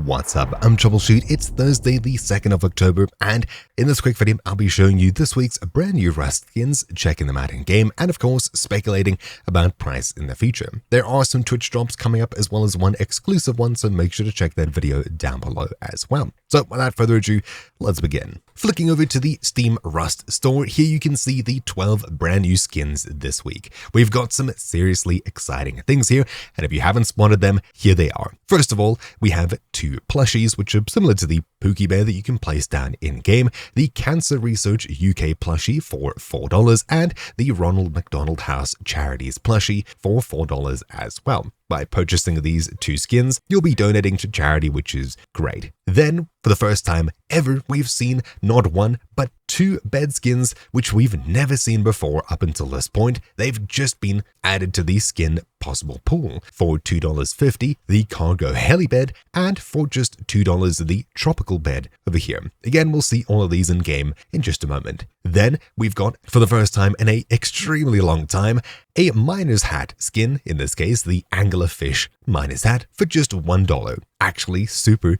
What's up? I'm Troubleshoot. It's Thursday, the 2nd of October, and in this quick video, I'll be showing you this week's brand new Rust skins, checking them out in game, and of course, speculating about price in the future. There are some Twitch drops coming up as well as one exclusive one, so make sure to check that video down below as well. So without further ado, let's begin. Flicking over to the Steam Rust store, here you can see the 12 brand new skins this week. We've got some seriously exciting things here, and if you haven't spotted them, here they are. First of all, we have two plushies, which are similar to the Pookie Bear that you can place down in-game, the Cancer Research UK plushie for $4, and the Ronald McDonald House Charities plushie for $4 as well. By purchasing these two skins, you'll be donating to charity, which is great. Then, for the first time ever, we've seen not one, but two bed skins, which we've never seen before up until this point. They've just been added to the skin possible pool. For $2.50, the Cargo Heli Bed, and for just $2, the Tropical Bed over here. Again, we'll see all of these in game in just a moment. Then, we've got, for the first time in a extremely long time, a miner's hat skin, in this case, the Anglerfish miner's hat, for just $1. Actually, super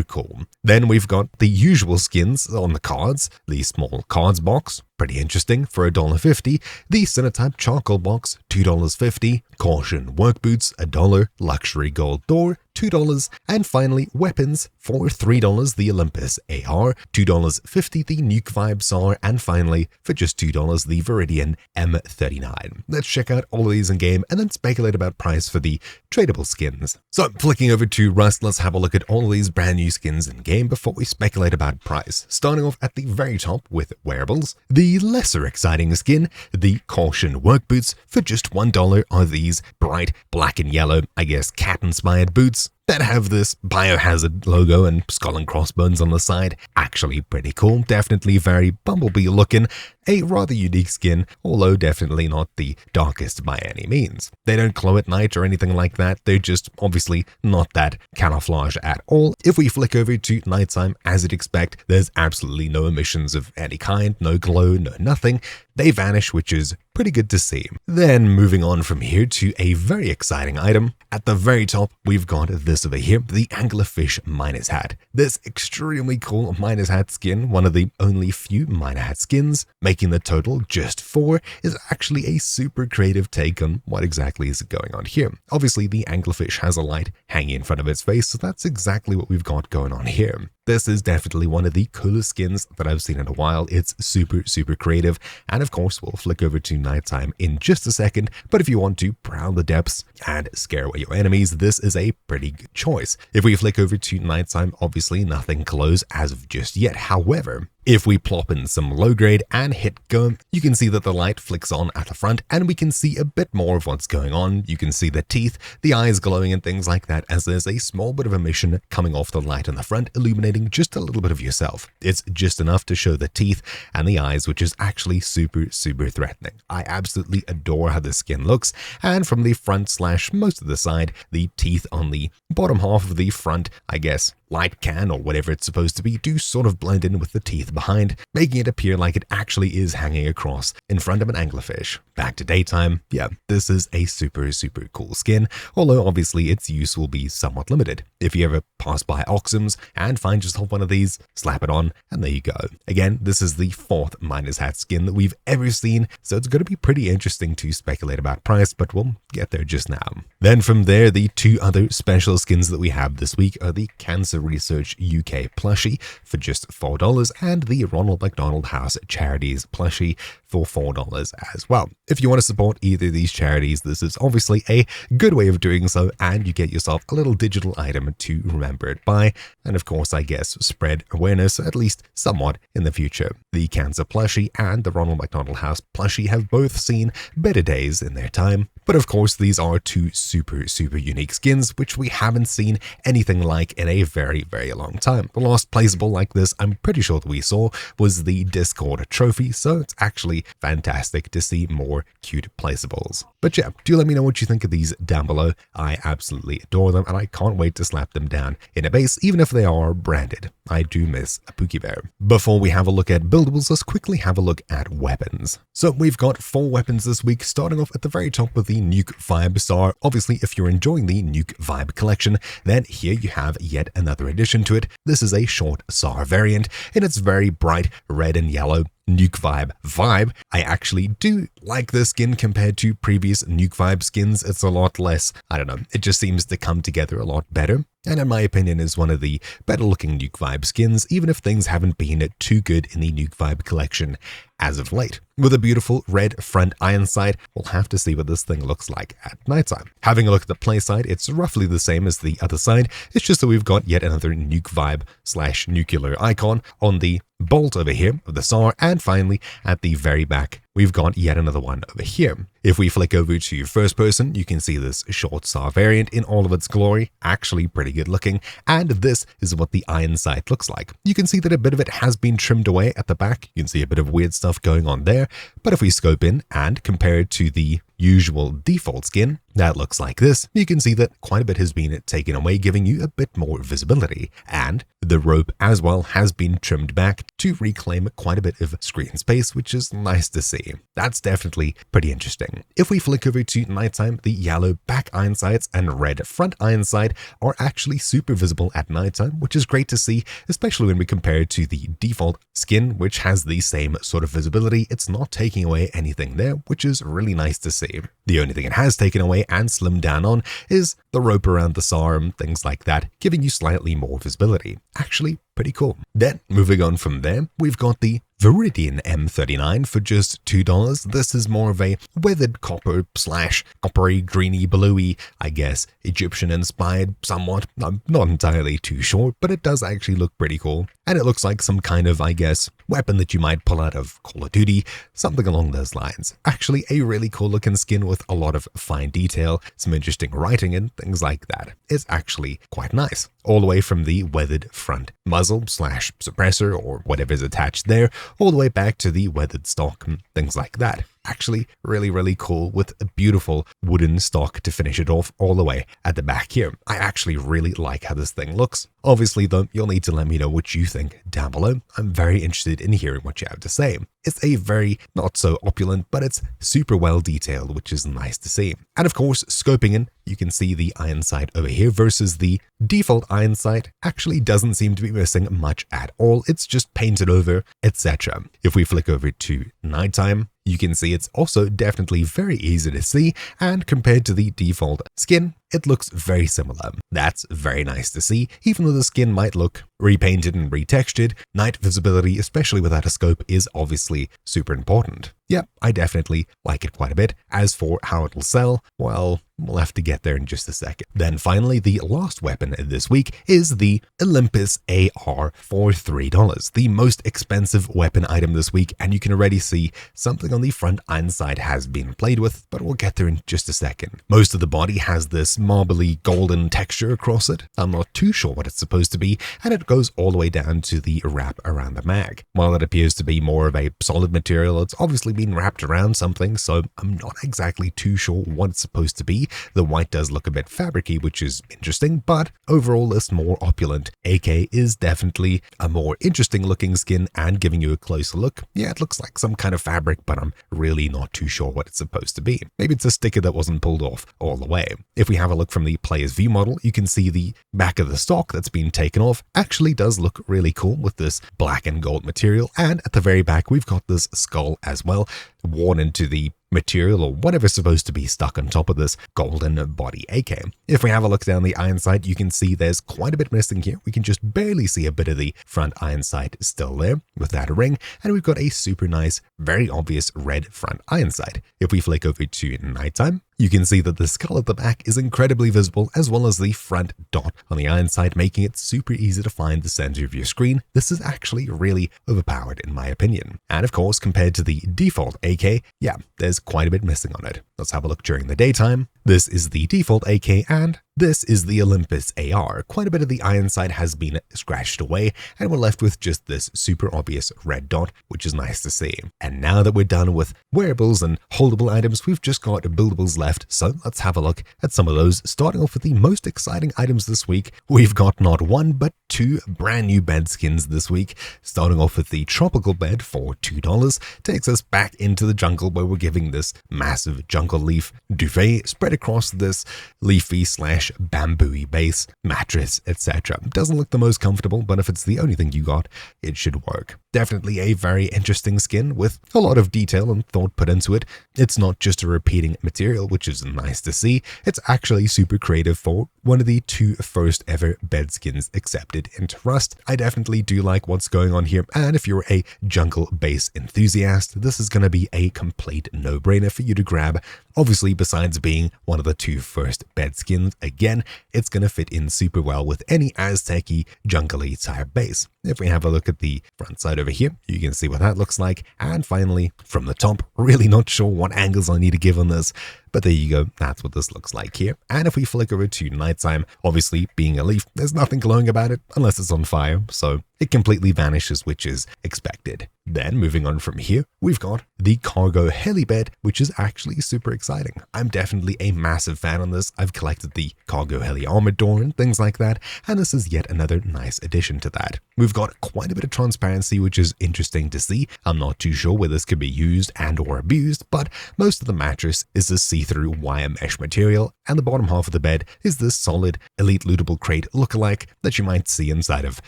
cool. Then we've got the usual skins on the cards, the small cards box, pretty interesting, for $1.50, the Sinotype Charcoal box, $2.50, Caution WorkBoots, $1, Luxury Gold Door, $2, and finally weapons for $3, the Olympus AR, $2.50, the Nuke Vibe SAR, and finally for just $2, the Veridian M39. Let's check out all of these in game and then speculate about price for the tradable skins. So flicking over to Rust, let's have a look at all of these brand new skins in game before we speculate about price. Starting off at the very top with wearables, the lesser exciting skin, the Caution Workboots, for just $1 are these bright black and yellow, I guess cat-inspired boots that have this biohazard logo and skull and crossbones on the side. Actually pretty cool, definitely very Bumblebee looking, a rather unique skin, although definitely not the darkest by any means. They don't glow at night or anything like that, they're just obviously not that camouflage at all. If we flick over to nighttime, as you'd expect, there's absolutely no emissions of any kind, no glow, no nothing. They vanish, which is pretty good to see. Then moving on from here to a very exciting item. At the very top, we've got this over here, the Anglerfish miner's hat. This extremely cool miner's hat skin, one of the only few miner hat skins, making the total just 4, is actually a super creative take on what exactly is going on here. Obviously, the Anglerfish has a light hanging in front of its face, so that's exactly what we've got going on here. This is definitely one of the coolest skins that I've seen in a while. It's super creative, and of course we'll flick over to nighttime in just a second, but if you want to prowl the depths and scare away your enemies, this is a pretty good choice. If we flick over to nighttime, obviously nothing glows as of just yet. However, if we plop in some low grade and hit go, you can see that the light flicks on at the front and we can see a bit more of what's going on. You can see the teeth, the eyes glowing and things like that, as there's a small bit of emission coming off the light in the front, illuminating just a little bit of yourself. It's just enough to show the teeth and the eyes, which is actually super threatening. I absolutely adore how this skin looks, and from the front / most of the side, the teeth on the bottom half of the front, I guess, light can or whatever it's supposed to be, do sort of blend in with the teeth behind, making it appear like it actually is hanging across in front of an anglerfish. Back to daytime, yeah, this is a super cool skin, although obviously its use will be somewhat limited. If you ever pass by Oxums and find yourself one of these, slap it on, and there you go. Again, this is the 4th miner's hat skin that we've ever seen, so it's going to be pretty interesting to speculate about price, but we'll get there just now. Then from there, the two other special skins that we have this week are the Cancer Research UK plushie for just $4 and the Ronald McDonald House Charities plushie for $4 as well. If you want to support either of these charities, this is obviously a good way of doing so, and you get yourself a little digital item to remember it by, and of course, I guess, spread awareness at least somewhat in the future. The Cancer plushie and the Ronald McDonald House plushie have both seen better days in their time, but of course, these are two super unique skins, which we haven't seen anything like in a very long time. The last placeable like this, I'm pretty sure that we saw, was the Discord trophy, so it's actually fantastic to see more cute placeables. But yeah, do let me know what you think of these down below. I absolutely adore them, and I can't wait to slap them down in a base, even if they are branded. I do miss a Pookie Bear. Before we have a look at buildables, let's quickly have a look at weapons. So we've got 4 weapons this week, starting off at the very top with the Nuke Vibe SAR. Obviously, if you're enjoying the Nuke Vibe collection, then here you have yet another addition to it. This is a short SAR variant, and it's very bright red and yellow. Nuke Vibe. I actually do like this skin compared to previous Nuke Vibe skins. It's a lot less, I don't know, it just seems to come together a lot better. And in my opinion is one of the better looking Nuke Vibe skins, even if things haven't been too good in the Nuke Vibe collection as of late. With a beautiful red front iron sight, we'll have to see what this thing looks like at nighttime. Having a look at the play side, it's roughly the same as the other side. It's just that we've got yet another Nuke Vibe / nuclear icon on the bolt over here of the SAR, and finally at the very back we've got yet another one over here. If we flick over to first person, you can see this short SAR variant in all of its glory, actually pretty good looking, and this is what the iron sight looks like. You can see that a bit of it has been trimmed away at the back. You can see a bit of weird stuff going on there, but if we scope in and compare it to the usual default skin, that looks like this. You can see that quite a bit has been taken away, giving you a bit more visibility, and the rope as well has been trimmed back to reclaim quite a bit of screen space, which is nice to see. That's definitely pretty interesting. If we flick over to nighttime, the yellow back iron sights and red front iron sight are actually super visible at nighttime, which is great to see, especially when we compare it to the default skin, which has the same sort of visibility. It's not taking away anything there, which is really nice to see. The only thing it has taken away and slimmed down on is the rope around the SAR and things like that, giving you slightly more visibility. Actually, pretty cool. Then, moving on from there, we've got the Veridian M39 for just $2. This is more of a weathered copper / coppery, greeny, bluey, I guess, Egyptian inspired somewhat. I'm not entirely too sure, but it does actually look pretty cool. And it looks like some kind of, I guess, weapon that you might pull out of Call of Duty, something along those lines. Actually, a really cool looking skin with a lot of fine detail, some interesting writing and things like that. It's actually quite nice. All the way from the weathered front muzzle / suppressor or whatever's attached there, all the way back to the weathered stock and things like that. Actually, really cool with a beautiful wooden stock to finish it off all the way at the back here. I actually really like how this thing looks. Obviously though, you'll need to let me know what you think down below. I'm very interested in hearing what you have to say. It's a very not so opulent, but it's super well detailed, which is nice to see. And of course, scoping in, you can see the iron sight over here versus the default iron sight actually doesn't seem to be missing much at all. It's just painted over, etc. If we flick over to nighttime, you can see it's also definitely very easy to see, and compared to the default skin, it looks very similar. That's very nice to see. Even though the skin might look repainted and retextured, night visibility, especially without a scope, is obviously super important. Yeah, I definitely like it quite a bit. As for how it'll sell, well, we'll have to get there in just a second. Then finally, the last weapon this week is the Olympus AR for $3, the most expensive weapon item this week, and you can already see something on the front iron side has been played with, but we'll get there in just a second. Most of the body has this marbly golden texture across it. I'm not too sure what it's supposed to be, and it goes all the way down to the wrap around the mag. While it appears to be more of a solid material, it's obviously been wrapped around something, so I'm not exactly too sure what it's supposed to be. The white does look a bit fabricy, which is interesting, but overall this more opulent AK is definitely a more interesting looking skin, and giving you a closer look, yeah, it looks like some kind of fabric, but I'm really not too sure what it's supposed to be. Maybe it's a sticker that wasn't pulled off all the way. If we have a look from the player's view model, you can see the back of the stock that's been taken off actually does look really cool with this black and gold material, and at the very back we've got this skull as well, worn into the material or whatever's supposed to be stuck on top of this golden body AK. If we have a look down the iron sight, you can see there's quite a bit missing here. We can just barely see a bit of the front iron sight still there with that ring, and we've got a super nice, very obvious red front iron sight. If we flick over to nighttime, you can see that the skull at the back is incredibly visible, as well as the front dot on the iron sight, making it super easy to find the center of your screen. This is actually really overpowered in my opinion. And of course, compared to the default AK, yeah, there's quite a bit missing on it. Let's have a look during the daytime. This is the default AK, and This is the Olympus AR. Quite a bit of the iron side has been scratched away, and we're left with just this super obvious red dot, which is nice to see. And now that we're done with wearables and holdable items, we've just got buildables left, so let's have a look at some of those. Starting off with the most exciting items this week, we've got not one but two brand new bed skins this week. Starting off with the tropical bed for $2, takes us back into the jungle where we're giving this massive jungle leaf duvet spread across this leafy / bamboo base, mattress, etc. Doesn't look the most comfortable, but if it's the only thing you got, it should work. Definitely a very interesting skin with a lot of detail and thought put into it. It's not just a repeating material, which is nice to see. It's actually super creative for one of the two first ever bed skins accepted into Rust. I definitely do like what's going on here, and if you're a jungle base enthusiast, this is going to be a complete no-brainer for you to grab. Obviously, besides being one of the two first bed skins, again, it's going to fit in super well with any Aztec-y, jungle-y type base. If we have a look at the front side over here, you can see what that looks like. And finally, from the top, really not sure what angles I need to give on this, but there you go, that's what this looks like here. And if we flick over to nighttime, obviously being a leaf, there's nothing glowing about it unless it's on fire, so it completely vanishes, which is expected. Then moving on from here, we've got the cargo heli bed, which is actually super exciting. I'm definitely a massive fan on this. I've collected the cargo heli armored door and things like that, and this is yet another nice addition to that. We've got quite a bit of transparency, which is interesting to see. I'm not too sure where this could be used and or abused, but most of the mattress is a see-through wire mesh material, and the bottom half of the bed is this solid elite lootable crate lookalike that you might see inside of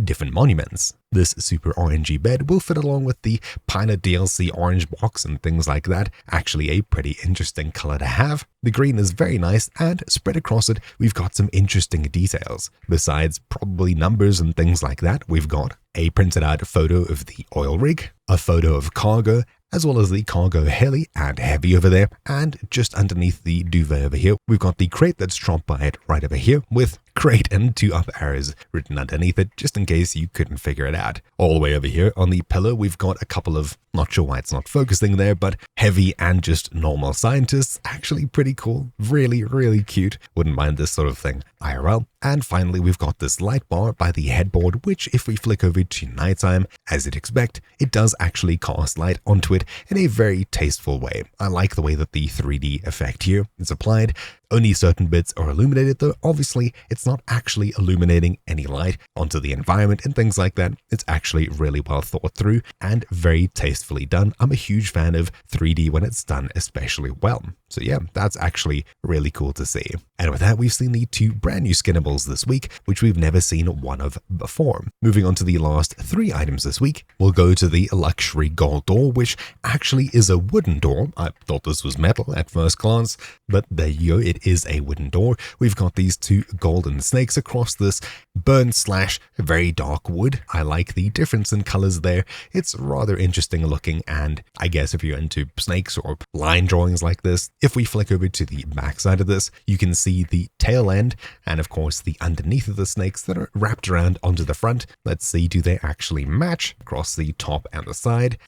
different monuments. This super orangey bed will fit along with the Pilot DLC orange box and things like that. Actually a pretty interesting color to have. The green is very nice, and spread across it, we've got some interesting details. Besides probably numbers and things like that, we've got a printed out photo of the oil rig, a photo of cargo, as well as the cargo heli and heavy over there, and just underneath the duvet over here, we've got the crate that's dropped by it right over here with crate and two up arrows written underneath it, just in case you couldn't figure it out. All the way over here on the pillow, we've got a couple of, not sure why it's not focusing there, but heavy and just normal scientists. Actually pretty cool, really, really cute. Wouldn't mind this sort of thing IRL. And finally, we've got this light bar by the headboard, which if we flick over to nighttime, as you'd expect, it does actually cast light onto it in a very tasteful way. I like the way that the 3D effect here is applied. Only certain bits are illuminated, though obviously it's not actually illuminating any light onto the environment and things like that. It's actually really well thought through and very tastefully done. I'm a huge fan of 3D when it's done especially well. So yeah, that's actually really cool to see. And with that, we've seen the two brand new skinnables this week, which we've never seen one of before. Moving on to the last three items this week, we'll go to the luxury gold door, which actually is a wooden door. I thought this was metal at first glance, but there you go, it is a wooden door. We've got these two golden snakes across this burnt / very dark wood. I like the difference in colors there. It's rather interesting looking, and I guess if you're into snakes or line drawings like this, if we flick over to the back side of this, you can see the tail end and of course the underneath of the snakes that are wrapped around onto the front. Let's see, do they actually match across the top and the side?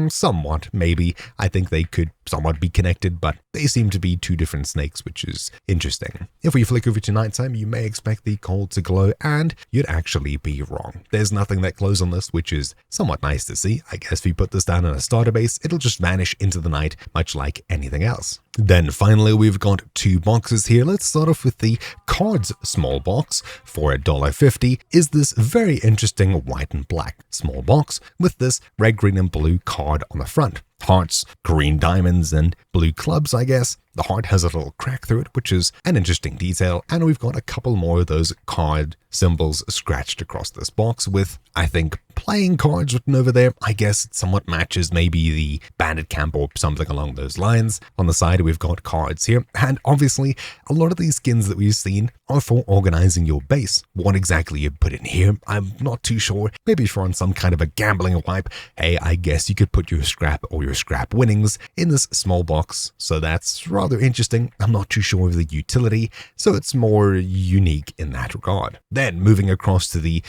Somewhat, maybe. I think they could somewhat be connected, but they seem to be two different snakes, which is interesting. If we flick over to nighttime, you may expect the gold to glow, and you'd actually be wrong. There's nothing that glows on this, which is somewhat nice to see. I guess if you put this down on a starter base, it'll just vanish into the night, much like anything else. Then finally, we've got two boxes here. Let's start off with the cards small box for $1.50. Is this very interesting white and black small box with this red, green, and blue card on the front. Hearts, green diamonds, and blue clubs, I guess. The heart has a little crack through it, which is an interesting detail, and we've got a couple more of those card symbols scratched across this box with, I think, playing cards written over there. I guess it somewhat matches maybe the bandit camp or something along those lines. On the side, we've got cards here, and obviously, a lot of these skins that we've seen are for organizing your base. What exactly you put in here, I'm not too sure. Maybe if you're on some kind of a gambling wipe, hey, I guess you could put your scrap or your scrap winnings in this small box, so that's rather interesting. I'm not too sure of the utility, so it's more unique in that regard. Then moving across to the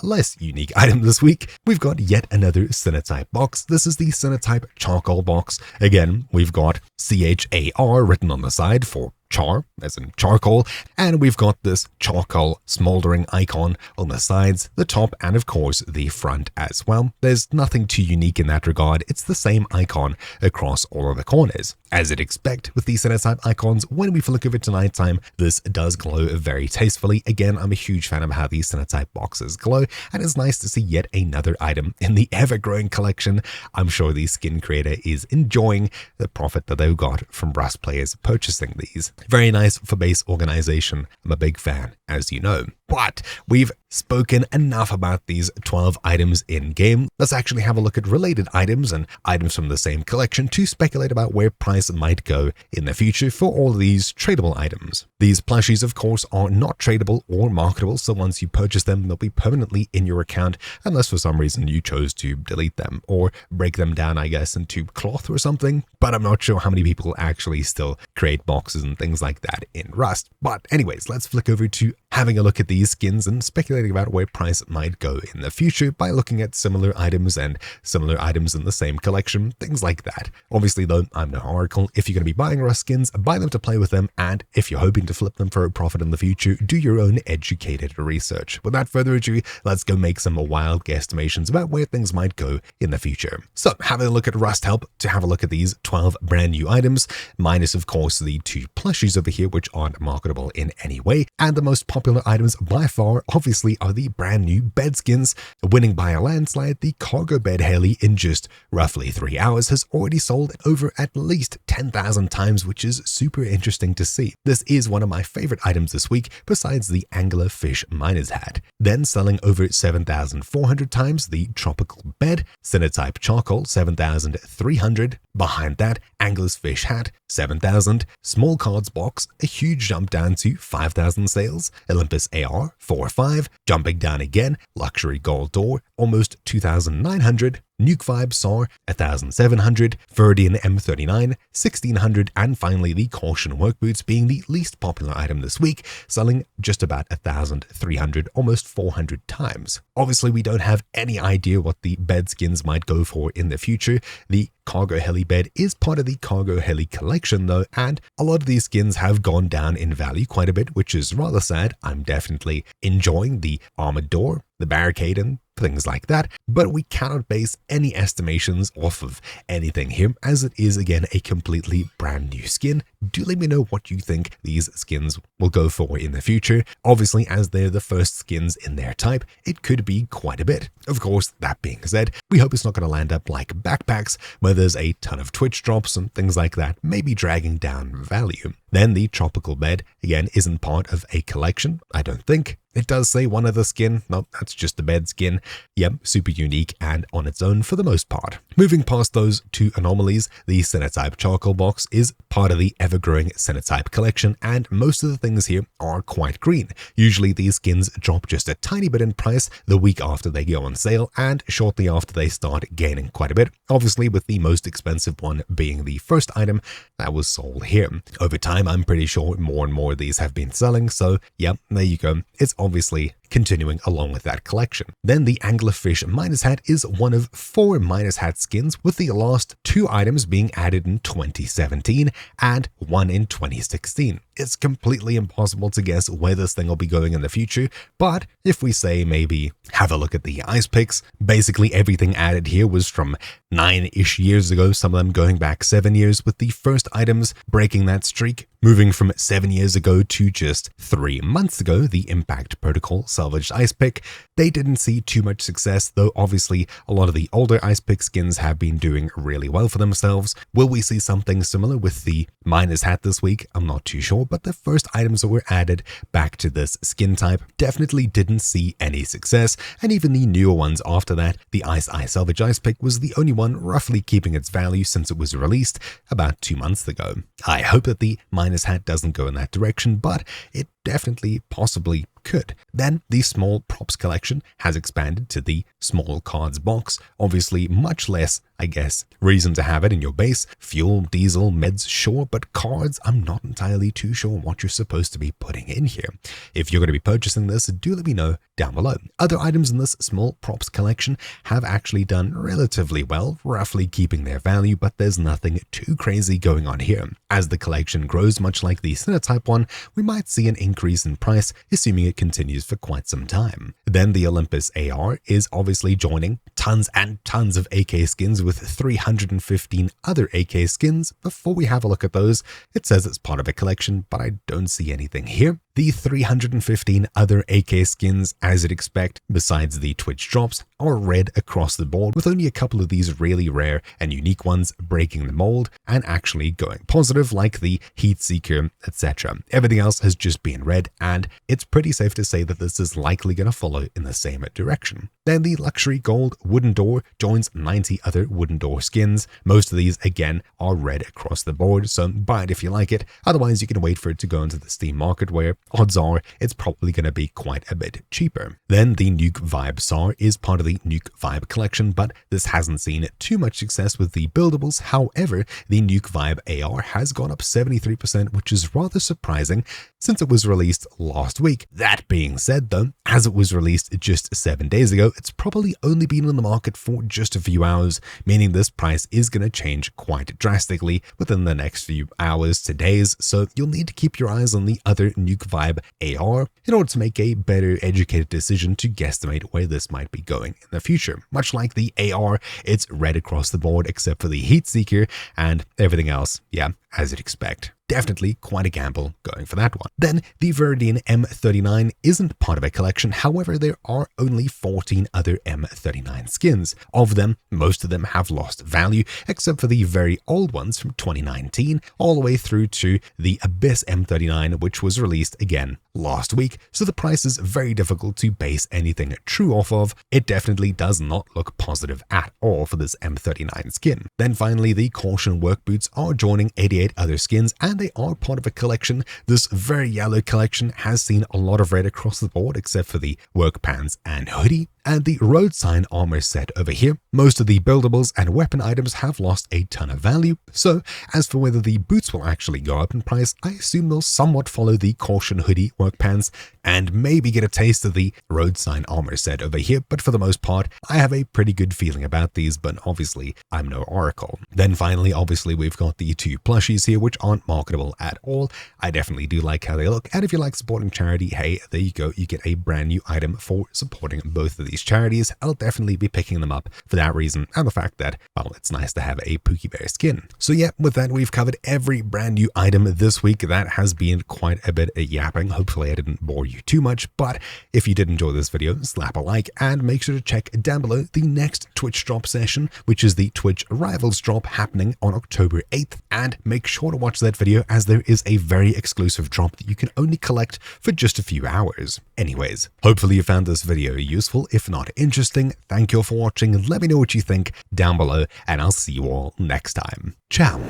less unique item this week, we've got yet another Sinotype box. This is the Sinotype Charcoal box. Again, we've got CHAR written on the side for char, as in charcoal, and we've got this charcoal smoldering icon on the sides, the top, and of course the front as well. There's nothing too unique in that regard. It's the same icon across all of the corners. As you'd expect with these Sinotype icons, when we flick over to nighttime, this does glow very tastefully. Again, I'm a huge fan of how these Sinotype boxes glow, and it's nice to see yet another item in the ever-growing collection. I'm sure the skin creator is enjoying the profit that they've got from Rust players purchasing these. Very nice for base organization. I'm a big fan, as you know. But we've spoken enough about these 12 items in-game. Let's actually have a look at related items and items from the same collection to speculate about where price might go in the future for all of these tradable items. These plushies, of course, are not tradable or marketable, so once you purchase them, they'll be permanently in your account unless for some reason you chose to delete them or break them down, I guess, into cloth or something. But I'm not sure how many people actually still create boxes and things like that in Rust. But anyways, let's flick over to having a look at these skins and speculating about where price might go in the future by looking at similar items and similar items in the same collection, things like that. Obviously though, I'm no oracle. If you're going to be buying Rust skins, buy them to play with them, and if you're hoping to flip them for a profit in the future, do your own educated research. Without further ado, let's go make some wild guesstimations about where things might go in the future. So having a look at Rust help to have a look at these 12 brand new items, minus of course the 2 plushies over here which aren't marketable in any way, and the most popular items by far obviously are the brand new bed skins. Winning by a landslide, the cargo bed Heli in just roughly 3 hours has already sold over at least 10,000 times, which is super interesting to see. This is one of my favorite items this week besides the anglerfish miner's hat. Then selling over 7,400 times, the tropical bed, Sinotype Charcoal 7,300. Behind that, angler's fish hat 7,000, small cards box, a huge jump down to 5,000 sales, Olympus AR 4.5, jumping down again, luxury gold door almost 2,900, Nuke Vibe SAR 1,700, Veridian M39 1,600, and finally the caution WorkBoots being the least popular item this week, selling just about 1,300, almost 400 times. Obviously, we don't have any idea what the bed skins might go for in the future. The cargo heli bed is part of the cargo heli collection though, and a lot of these skins have gone down in value quite a bit, which is rather sad. I'm definitely enjoying the armored door, the barricade, and things like that, but we cannot base any estimations off of anything here, as it is again a completely brand new skin. Do let me know what you think these skins will go for in the future. Obviously, as they're the first skins in their type, it could be quite a bit. Of course, that being said, we hope it's not going to land up like backpacks, where there's a ton of Twitch drops and things like that, maybe dragging down value. Then the tropical bed, again, isn't part of a collection, I don't think. It does say one other skin. No, that's just the bed skin. Yep, super unique and on its own for the most part. Moving past those 2 anomalies, the Sinotype Charcoal box is part of the ever-growing Sinotype collection, and most of the things here are quite green. Usually these skins drop just a tiny bit in price the week after they go on sale and shortly after they start gaining quite a bit, obviously with the most expensive one being the first item that was sold here. Over time, I'm pretty sure more and more of these have been selling, so yep, there you go. It's obviously continuing along with that collection. Then the anglerfish miner's hat is one of 4 miner's hat skins, with the last 2 items being added in 2017 and 1 in 2016. It's completely impossible to guess where this thing will be going in the future, but if we say maybe have a look at the ice picks, basically everything added here was from 9-ish years ago, some of them going back 7 years, with the first items breaking that streak. Moving from 7 years ago to just 3 months ago, the Impact Protocol salvaged ice pick. They didn't see too much success, though obviously a lot of the older ice pick skins have been doing really well for themselves. Will we see something similar with the miner's hat this week? I'm not too sure, but the first items that were added back to this skin type definitely didn't see any success, and even the newer ones after that, the Ice Salvage Ice Pick was the only one roughly keeping its value since it was released about 2 months ago. I hope that the miner's hat doesn't go in that direction, but it definitely possibly could. Then the small props collection has expanded to the small cards box. Obviously much less, I guess, reason to have it in your base. Fuel, diesel, meds, sure, but cards, I'm not entirely too sure what you're supposed to be putting in here. If you're going to be purchasing this, do let me know down below. Other items in this small props collection have actually done relatively well, roughly keeping their value, but there's nothing too crazy going on here. As the collection grows, much like the Sinotype one, we might see an increase in price, assuming it continues for quite some time. Then the Olympus AR is obviously joining tons and tons of AK skins with 315 other AK skins. Before we have a look at those, it says it's part of a collection, but I don't see anything here. The 315 other AK skins, as you'd expect, besides the Twitch drops, are red across the board, with only a couple of these really rare and unique ones breaking the mold and actually going positive, like the Heat Seeker, etc. Everything else has just been red, and it's pretty safe to say that this is likely going to follow in the same direction. Then the luxury gold wooden door joins 90 other wooden door skins. Most of these, again, are red across the board, so buy it if you like it. Otherwise, you can wait for it to go into the Steam market, where odds are it's probably going to be quite a bit cheaper. Then the Nuke Vibe SAR is part of the Nuke Vibe collection, but this hasn't seen too much success with the buildables. However, the Nuke Vibe AR has gone up 73%, which is rather surprising since it was released last week. That being said though, as it was released just 7 days ago, it's probably only been on the market for just a few hours, meaning this price is going to change quite drastically within the next few hours to days, so you'll need to keep your eyes on the other Nuke Vibe AR in order to make a better educated decision to guesstimate where this might be going in the future. Much like the AR, it's red across the board except for the Heat Seeker, and everything else, yeah, as you'd expect. Definitely quite a gamble going for that one. Then the Veridian M39 isn't part of a collection. However, there are only 14 other M39 skins. Of them, most of them have lost value, except for the very old ones from 2019, all the way through to the Abyss M39, which was released again last week. So the price is very difficult to base anything true off of. It definitely does not look positive at all for this M39 skin. Then finally, the Caution WorkBoots are joining 88 other skins, and they are part of a collection. This very yellow collection has seen a lot of red across the board, except for the work pants and hoodie. And the road sign armor set over here, most of the buildables and weapon items have lost a ton of value. So as for whether the boots will actually go up in price, I assume they'll somewhat follow the Caution hoodie, work pants, and maybe get a taste of the road sign armor set over here. But for the most part, I have a pretty good feeling about these, but obviously I'm no oracle. Then finally, obviously we've got the two plushies here, which aren't marketable at all. I definitely do like how they look, and if you like supporting charity, hey, there you go, you get a brand new item for supporting both of these charities. I'll definitely be picking them up for that reason, and the fact that, well, it's nice to have a Pookie Bear skin. So yeah, with that, we've covered every brand new item this week. That has been quite a bit of yapping. Hopefully I didn't bore you too much, but if you did enjoy this video, slap a like, and make sure to check down below the next Twitch drop session, which is the Twitch Rivals drop happening on October 8th, and make sure to watch that video as there is a very exclusive drop that you can only collect for just a few hours. Anyways, hopefully you found this video useful. If not interesting, thank you all for watching. Let me know what you think down below, and I'll see you all next time. Ciao.